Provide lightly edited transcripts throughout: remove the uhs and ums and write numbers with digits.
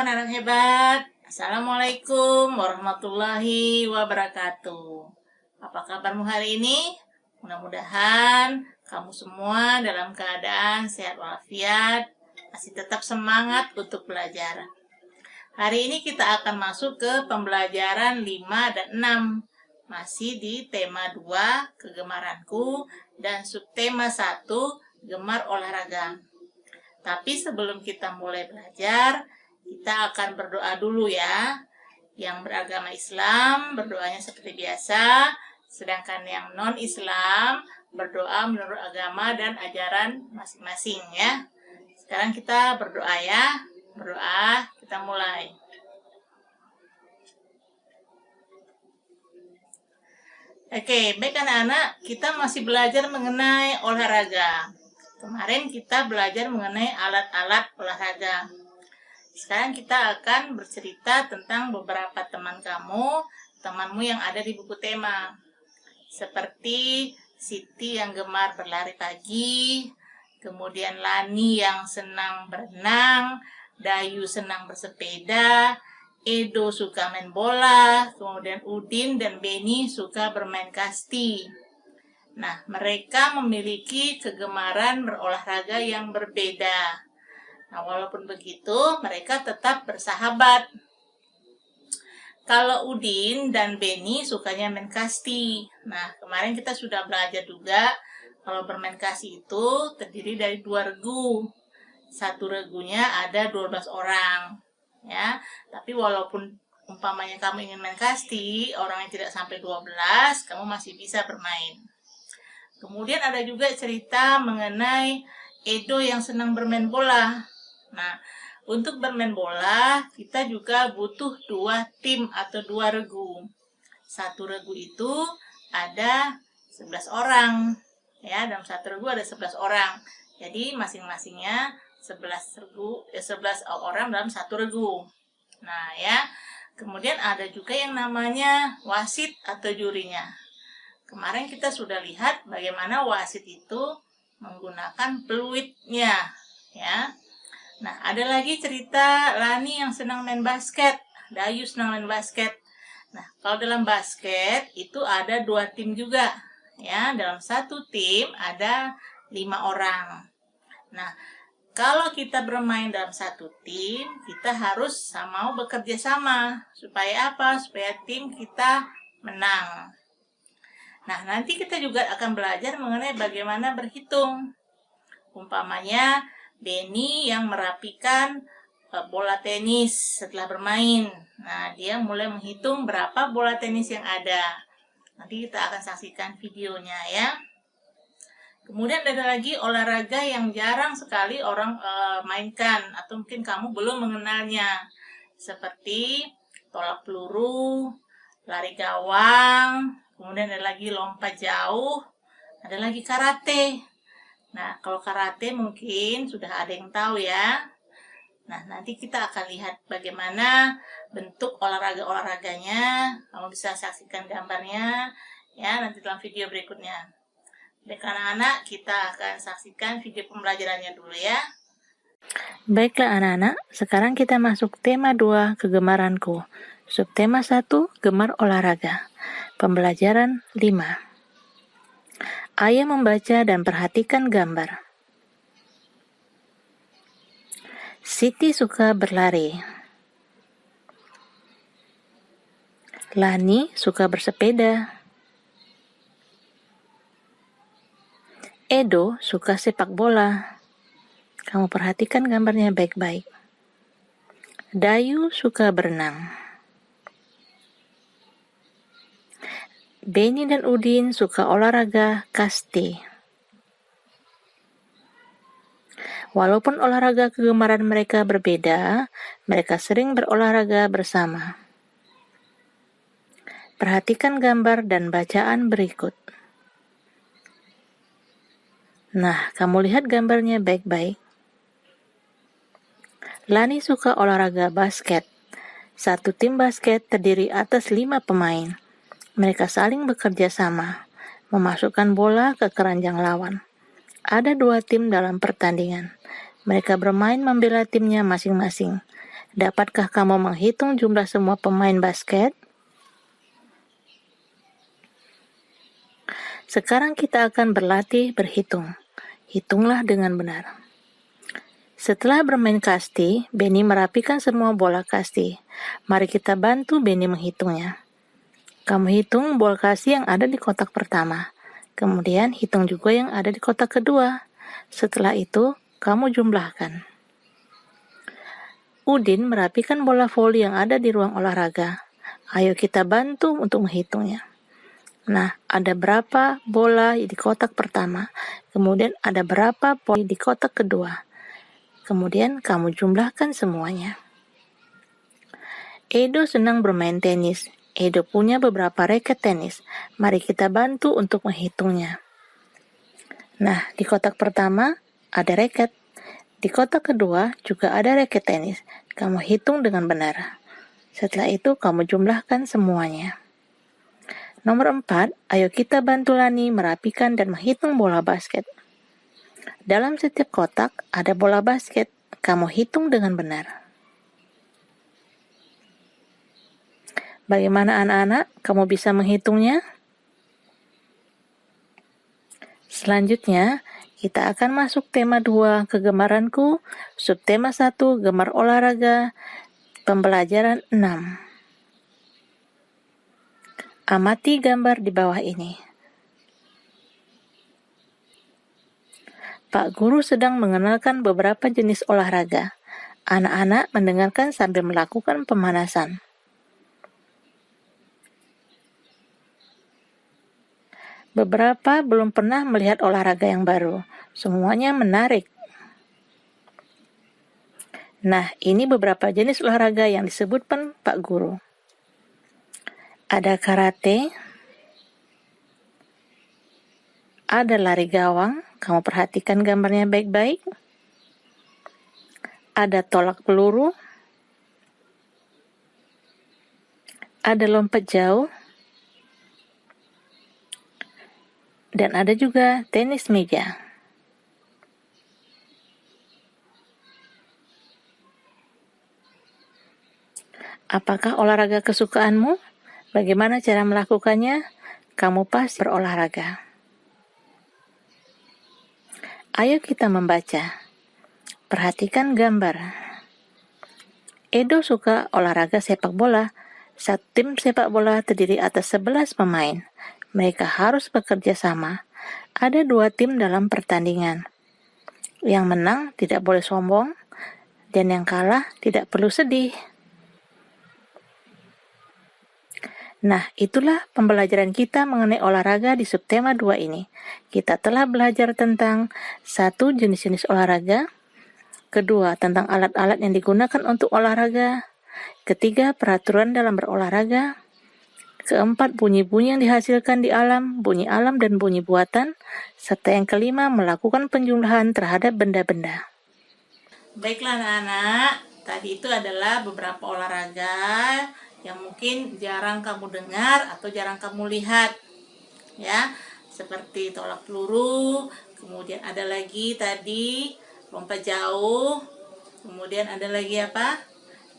anak hebat. Assalamualaikum warahmatullahi wabarakatuh. Apa kabarmu hari ini? Mudah-mudahan kamu semua dalam keadaan sehat walafiat, masih tetap semangat untuk belajar. Hari ini kita akan masuk ke pembelajaran 5 dan 6. Masih di tema 2, kegemaranku, dan subtema 1, gemar olahraga. Tapi sebelum kita mulai belajar, kita akan berdoa dulu ya. Yang beragama Islam berdoanya seperti biasa, sedangkan yang non-Islam berdoa menurut agama dan ajaran masing-masing ya. Sekarang kita berdoa ya. Berdoa, kita mulai. Oke, baik anak-anak, kita masih belajar mengenai olahraga. Kemarin kita belajar mengenai alat-alat olahraga. Sekarang kita akan bercerita tentang beberapa temanmu yang ada di buku tema. Seperti Siti yang gemar berlari pagi, kemudian Lani yang senang berenang, Dayu senang bersepeda, Edo suka main bola, kemudian Udin dan Beni suka bermain kasti. Nah, mereka memiliki kegemaran berolahraga yang berbeda. Nah, walaupun begitu, mereka tetap bersahabat. Kalau Udin dan Beni sukanya main kasti. Nah, kemarin kita sudah belajar juga kalau bermain kasti itu terdiri dari 2 regu. Satu regunya ada 12 orang. Ya, tapi walaupun umpamanya kamu ingin main kasti, orang yang tidak sampai 12, kamu masih bisa bermain. Kemudian ada juga cerita mengenai Edo yang senang bermain bola. Nah, untuk bermain bola, kita juga butuh 2 tim atau 2 regu. Satu regu itu ada 11 orang. Ya, dalam satu regu ada 11 orang. Jadi, masing-masingnya 11 orang dalam satu regu. Nah, ya. Kemudian ada juga yang namanya wasit atau jurinya. Kemarin kita sudah lihat bagaimana wasit itu menggunakan peluitnya, ya. Nah, ada lagi cerita Lani yang senang main basket, Dayu senang main basket. Nah, kalau dalam basket itu ada 2 tim juga, ya. Dalam satu tim ada 5 orang. Nah, kalau kita bermain dalam satu tim, kita harus mau bekerja sama. Supaya apa? Supaya tim kita menang. Nah, nanti kita juga akan belajar mengenai bagaimana berhitung. Umpamanya, Beni yang merapikan bola tenis setelah bermain. Nah, dia mulai menghitung berapa bola tenis yang ada. Nanti kita akan saksikan videonya ya. Kemudian ada lagi olahraga yang jarang sekali orang mainkan atau mungkin kamu belum mengenalnya. Seperti tolak peluru, lari gawang, kemudian ada lagi lompat jauh, ada lagi karate. Nah, kalau karate mungkin sudah ada yang tahu ya. Nah, nanti kita akan lihat bagaimana bentuk olahraga-olahraganya. Kamu bisa saksikan gambarnya ya nanti dalam video berikutnya. Baik anak-anak, kita akan saksikan video pembelajarannya dulu ya. Baiklah anak-anak, sekarang kita masuk tema 2, kegemaranku. Subtema 1, gemar olahraga. Pembelajaran 5. Ayah membaca dan perhatikan gambar. Siti suka berlari. Lani suka bersepeda. Edo suka sepak bola. Kamu perhatikan gambarnya baik-baik. Dayu suka berenang. Beni dan Udin suka olahraga kasti. Walaupun olahraga kegemaran mereka berbeda, mereka sering berolahraga bersama. Perhatikan gambar dan bacaan berikut. Nah, kamu lihat gambarnya baik-baik. Lani suka olahraga basket. Satu tim basket terdiri atas 5 pemain. Mereka saling bekerja sama, memasukkan bola ke keranjang lawan. Ada 2 tim dalam pertandingan. Mereka bermain membela timnya masing-masing. Dapatkah kamu menghitung jumlah semua pemain basket? Sekarang kita akan berlatih berhitung. Hitunglah dengan benar. Setelah bermain kasti, Benny merapikan semua bola kasti. Mari kita bantu Benny menghitungnya. Kamu hitung bola kasti yang ada di kotak pertama. Kemudian hitung juga yang ada di kotak kedua. Setelah itu, kamu jumlahkan. Udin merapikan bola voli yang ada di ruang olahraga. Ayo kita bantu untuk menghitungnya. Nah, ada berapa bola di kotak pertama, kemudian ada berapa bola di kotak kedua. Kemudian kamu jumlahkan semuanya. Edo senang bermain tenis. Edo punya beberapa raket tenis. Mari kita bantu untuk menghitungnya. Nah, di kotak pertama ada raket. Di kotak kedua juga ada raket tenis. Kamu hitung dengan benar. Setelah itu kamu jumlahkan semuanya. Nomor 4, ayo kita bantu Lani merapikan dan menghitung bola basket. Dalam setiap kotak ada bola basket. Kamu hitung dengan benar. Bagaimana anak-anak? Kamu bisa menghitungnya? Selanjutnya, kita akan masuk tema 2, kegemaranku, subtema 1, gemar olahraga, pembelajaran 6. Amati gambar di bawah ini. Pak Guru sedang mengenalkan beberapa jenis olahraga. Anak-anak mendengarkan sambil melakukan pemanasan. Beberapa belum pernah melihat olahraga yang baru. Semuanya menarik. Nah, ini beberapa jenis olahraga yang disebutkan Pak Guru. Ada karate, ada lari gawang, kamu perhatikan gambarnya baik-baik. Ada tolak peluru, ada lompat jauh, dan ada juga tenis meja. Apakah olahraga kesukaanmu? Bagaimana cara melakukannya? Kamu pasti berolahraga. Ayo kita membaca. Perhatikan gambar. Edo suka olahraga sepak bola. Satu tim sepak bola terdiri atas 11 pemain. Mereka harus bekerja sama. Ada 2 tim dalam pertandingan. Yang menang tidak boleh sombong, dan yang kalah tidak perlu sedih. Nah, itulah pembelajaran kita mengenai olahraga di subtema 2 ini. Kita telah belajar tentang 1, jenis-jenis olahraga, kedua, tentang alat-alat yang digunakan untuk olahraga, ketiga, peraturan dalam berolahraga, keempat, bunyi-bunyi yang dihasilkan di alam, bunyi alam dan bunyi buatan, serta yang kelima, melakukan penjumlahan terhadap benda-benda. Baiklah anak-anak, tadi itu adalah beberapa olahraga yang mungkin jarang kamu dengar atau jarang kamu lihat, ya, seperti tolak peluru, kemudian ada lagi tadi lompat jauh, kemudian ada lagi apa?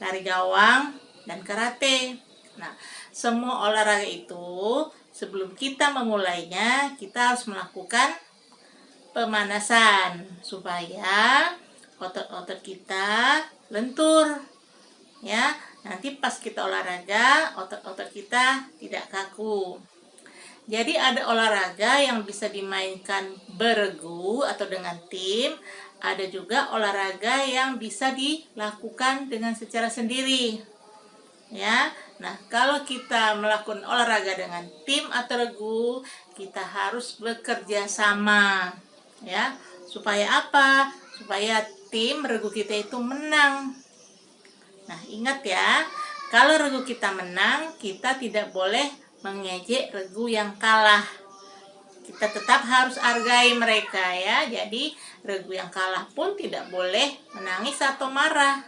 Lari gawang dan karate. Nah, semua olahraga itu sebelum kita memulainya, kita harus melakukan pemanasan supaya otot-otot kita lentur, ya. Nanti pas kita olahraga, otot-otot kita tidak kaku. Jadi ada olahraga yang bisa dimainkan beregu atau dengan tim, ada juga olahraga yang bisa dilakukan dengan secara sendiri. Ya. Nah, kalau kita melakukan olahraga dengan tim atau regu, kita harus bekerja sama. Ya. Supaya apa? Supaya tim regu kita itu menang. Nah, ingat ya, kalau regu kita menang, kita tidak boleh mengejek regu yang kalah. Kita tetap harus hargai mereka ya. Jadi, regu yang kalah pun tidak boleh menangis atau marah.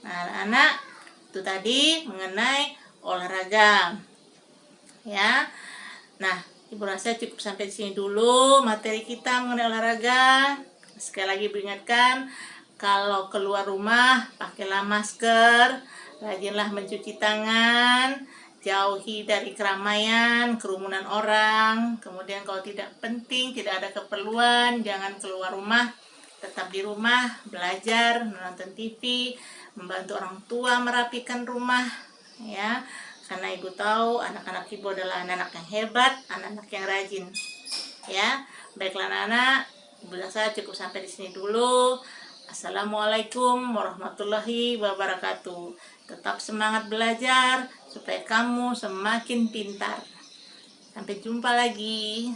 Nah, anak, itu tadi mengenai olahraga. Ya. Nah, Ibu rasa cukup sampai di sini dulu materi kita mengenai olahraga. Sekali lagi beringatkan, Kalau keluar rumah, pakailah masker, rajinlah mencuci tangan, jauhi dari keramaian, kerumunan orang. Kemudian kalau tidak penting, tidak ada keperluan, jangan keluar rumah. Tetap di rumah, belajar, menonton TV, membantu orang tua merapikan rumah, ya. Karena ibu tahu anak-anak ibu adalah anak-anak yang hebat, anak-anak yang rajin, ya. Baiklah anak-anak, ibu rasa cukup sampai di sini dulu. Assalamualaikum warahmatullahi wabarakatuh. Tetap semangat belajar supaya kamu semakin pintar. Sampai jumpa lagi.